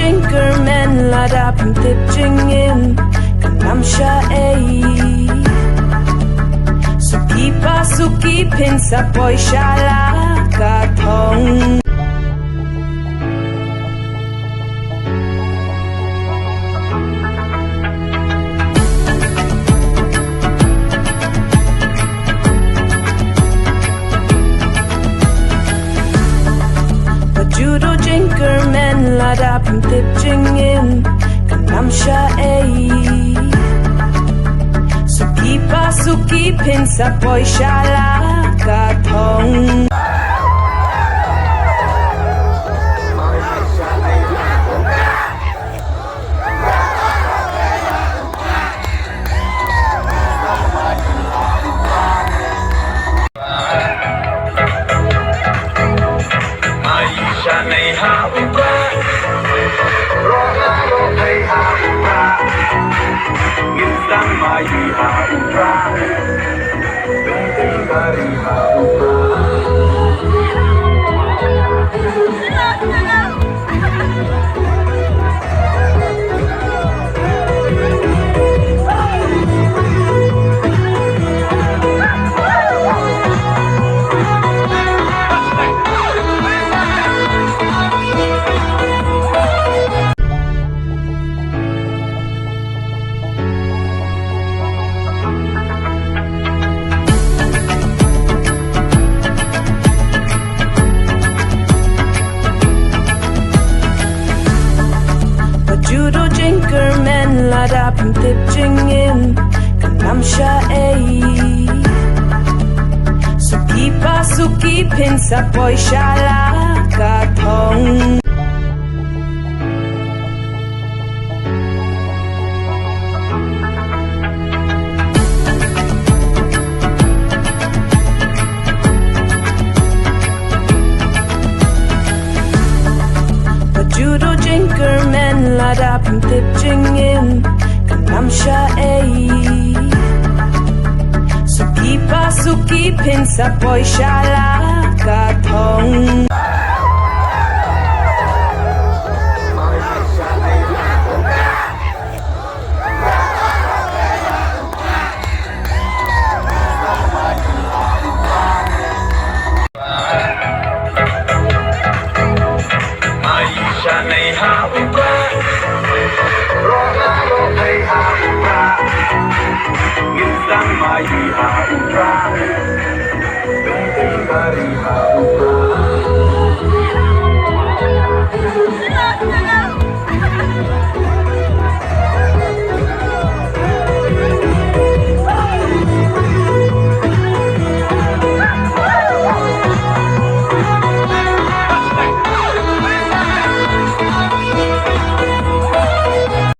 Jinghun ladapim tip Jingin Kanam sha Suki pa suki pinsa boy shala katong Judo Jinghun ladapim tip Jingin Kanam sha Suki pa suki pinsa boy shala katong Judo Jinghun ladapim tip Jingin Kanam sha Suki pa suki pinsa boy shala katong Judo Jinghun ladapim tip Jingin Kanam sha Suki pa suki pinsa boy shala katong Mynsiem